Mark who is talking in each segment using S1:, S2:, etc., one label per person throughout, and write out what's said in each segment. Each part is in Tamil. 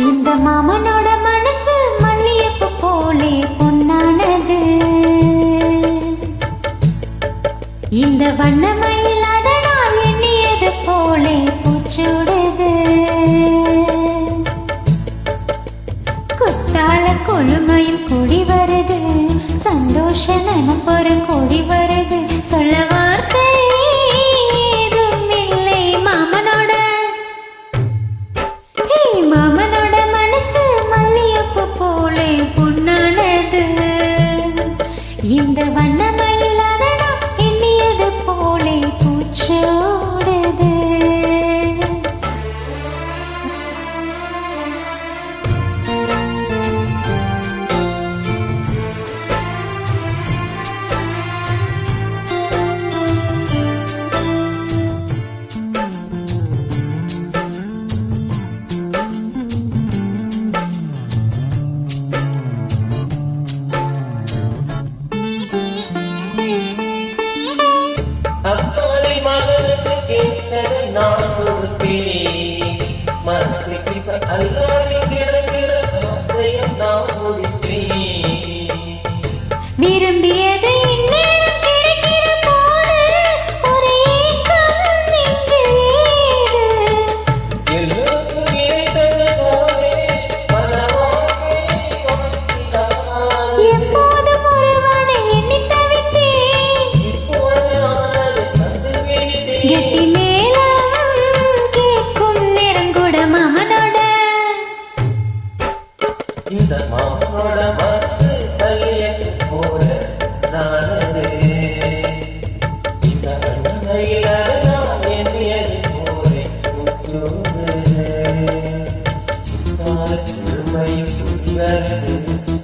S1: இந்த மாமனோட மனசு மல்லியப்பு போலே பொன்னானது. இந்த வண்ணமயில் அதனால் எண்ணியது போலே பூச்சூடுது. குத்தால கொழுமையும் கூடி வருது, சந்தோஷ நினப்பொரு கூடி வருது. சொல்ல வார்த்தை ஏதும் இல்லை மாமனோட. மாமனோட மனசு மல்லியப்பு போலே பொன்னானது. இந்த வண்ணமயில் அதனால் எண்ணியது போலே பூச்சோடுது.
S2: அக்காலை மகனுக்கு கேட்டதை நான் கொடுப்பேன். மனசுக்கு அல்லாடி கிடக்கிற வார்த்தையை நான் முடிப்பேன்.
S1: விரும்பியது இந்நேரம் கிடைக்கிற போது ஒரு ஏக்கம் நெஞ்சில் ஏது.
S2: எல்லோருக்கும் ஏற்றது போலே பல வாழ்க்கை வாழ்த்தினார்.
S1: எப்போதும் ஒருவனை எண்ணி தவித்தேன்.
S2: இப்போது ஆனது கண்டுபிடித்தேன்.
S1: கெட்டி மேளம் கேட்கும் நேரம் கூட மாமனோட.
S2: இந்த மாமனோட மனசு கல்யாணி போல நானது. இந்த வண்ணமயில் அதனால் எண்ணியது போலே பூச்சூடுது. குத்தால கொழுமையும் கூடி வருது,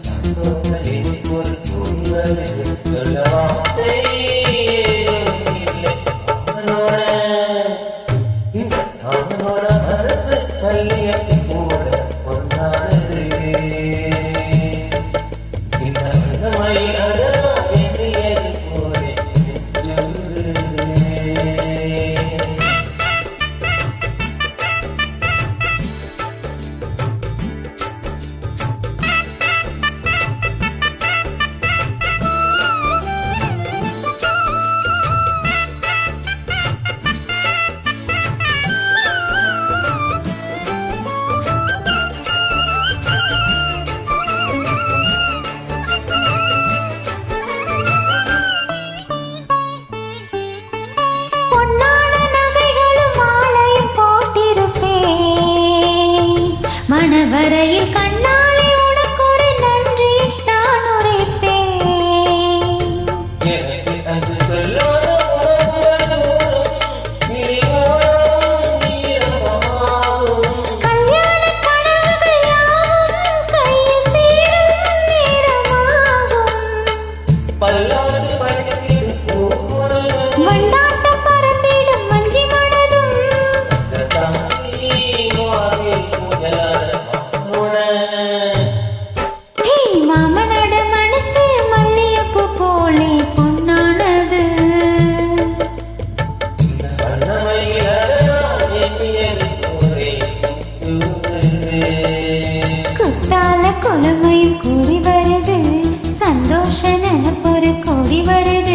S2: சந்தோஷ நினைப்பொரு கூடி வருது. சொல்ல வார்த்தை ஏதும் இல்லை மாமனோட. இந்த மாமனோட மனசு கல்யாணி போல பொன்னானது. இந்த வண்ணமயில் அதனால் எண்ணியது போலே பூச்சூடுது.
S1: பொன்னான நகைகளும் மாலையும் போட்டிருப்பேன். மணவரையில் கண்ணாலே உனக்கு ஒரு நன்றி நான் உரைப்பேன்.
S2: எனக்கு அன்று சொல்லாத உறவுகளும் விழியோரம் ஈரமாகும்.
S1: கல்யாண கனவுகள் யாவும் கையில் சேரும் நேரமாகும்.
S2: பல்லாண்டு படித்திடும் பூங்குழலும்
S1: வண்டாட்டம் பறந்திடும் வஞ்சி மனதும்.
S2: அந்த தாய் வாழ்வில் முதலான மாமனோட.
S1: மாமனோட மனசு மல்லியப்பு போலே பொன்னானது.
S2: இந்த வண்ணமயில் அதனால் எண்ணியது போலே பூச்சூடுது.
S1: குத்தால கொழுமையும் கூடி வருது, சந்தோஷ நினப்பொரு கூடி வருது.